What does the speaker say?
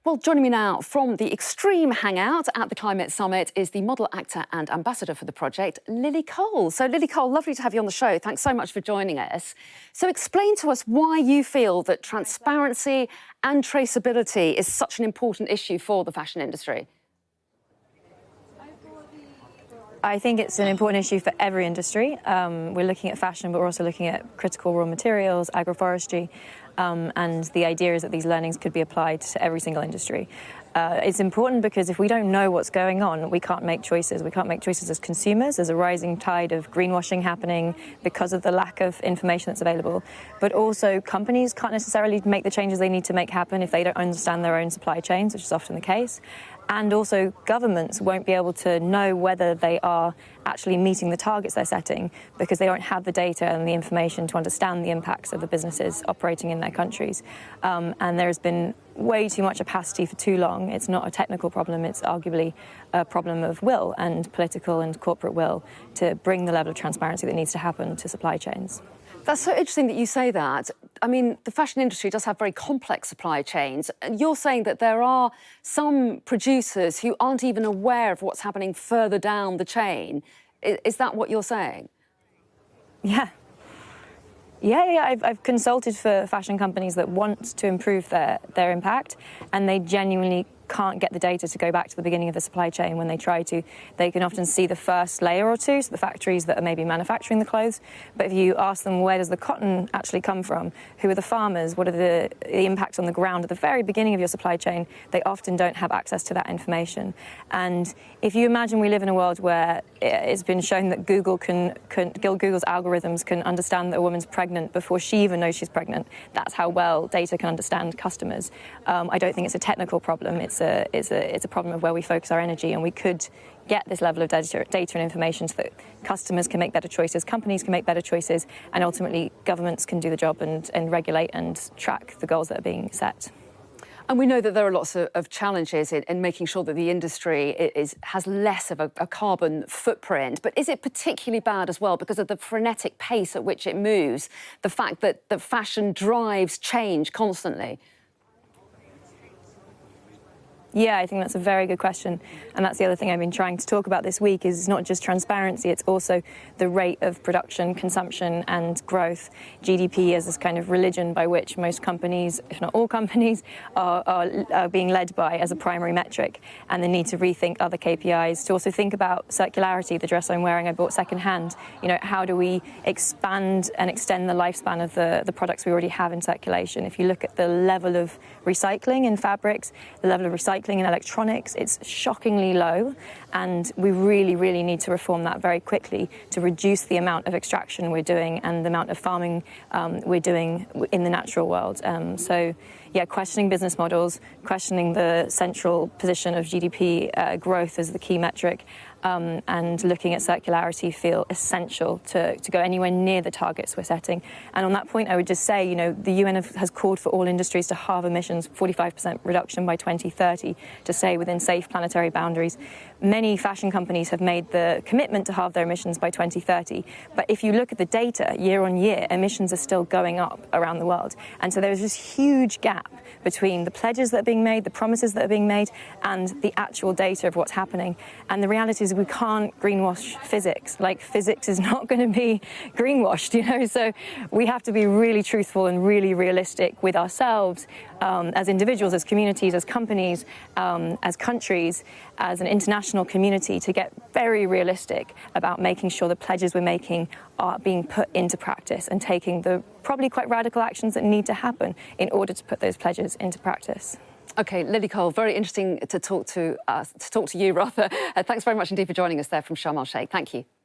Well, joining me now from the Extreme Hangout at the Climate Summit is the model, actor and ambassador for the project, Lily Cole. So, Lily Cole, lovely to have you on the show. Thanks so much for joining us. So explain to us why you feel that transparency and traceability is such an important issue for the fashion industry. I think it's an important issue for every industry. We're looking at fashion, but we're also looking at critical raw materials, agroforestry, and the idea is that these learnings could be applied to every single industry. It's important because if we don't know what's going on, we can't make choices. We can't make choices as consumers. There's a rising tide of greenwashing happening because of the lack of information that's available. But also, companies can't necessarily make the changes they need to make happen if they don't understand their own supply chains, which is often the case. And also, governments won't be able to know whether they are actually meeting the targets they're setting because they don't have the data and the information to understand the impacts of the businesses operating in their countries. And there has been way too much opacity for too long. It's not a technical problem, it's arguably a problem of will and political and corporate will to bring the level of transparency that needs to happen to supply chains. That's so interesting that you say that. I mean, the fashion industry does have very complex supply chains. And you're saying that there are some producers who aren't even aware of what's happening further down the chain. Is that what you're saying? Yeah. I've consulted for fashion companies that want to improve their impact, and they genuinely can't get the data to go back to the beginning of the supply chain. When they try to, they can often see the first layer or two, so the factories that are maybe manufacturing the clothes. But if you ask them where does the cotton actually come from, who are the farmers, what are the impacts on the ground at the very beginning of your supply chain, they often don't have access to that information. And if you imagine we live in a world where it's been shown that Google's algorithms can understand that a woman's pregnant before she even knows she's pregnant, that's how well data can understand customers. I don't think it's a technical problem. It's a problem of where we focus our energy, and we could get this level of data and information so that customers can make better choices, companies can make better choices, and ultimately governments can do the job and regulate and track the goals that are being set. And we know that there are lots of challenges in making sure that the industry has less of a carbon footprint. But is it particularly bad as well because of the frenetic pace at which it moves, the fact that fashion drives change constantly? Yeah, I think that's a very good question. And that's the other thing I've been trying to talk about this week is it's not just transparency, it's also the rate of production, consumption and growth. GDP is this kind of religion by which most companies, if not all companies, are being led by as a primary metric. And they need to rethink other KPIs, to also think about circularity. The dress I'm wearing I bought secondhand. You know, how do we expand and extend the lifespan of the products we already have in circulation? If you look at the level of recycling in fabrics, the level of recycling in electronics, it's shockingly low, and we really need to reform that very quickly to reduce the amount of extraction we're doing and the amount of farming we're doing in the natural world. So yeah, questioning business models, questioning the central position of GDP growth as the key metric, and looking at circularity feel essential to go anywhere near the targets we're setting. And on that point, I would just say, you know, the UN has called for all industries to halve emissions, 45% reduction by 2030, to stay within safe planetary boundaries. Many fashion companies have made the commitment to halve their emissions by 2030. But if you look at the data, year on year, emissions are still going up around the world. And so there's this huge gap between the pledges that are being made, the promises that are being made, and the actual data of what's happening. And the reality is we can't greenwash physics. Like, physics is not going to be greenwashed, you know? So we have to be really truthful and really realistic with ourselves as individuals, as communities, as companies, as countries, as an international community, to get very realistic about making sure the pledges we're making are being put into practice and taking the probably quite radical actions that need to happen in order to put those pledges into practice. OK, Lily Cole, very interesting to talk to you, rather. Thanks very much indeed for joining us there from Sharm el-Sheikh. Thank you.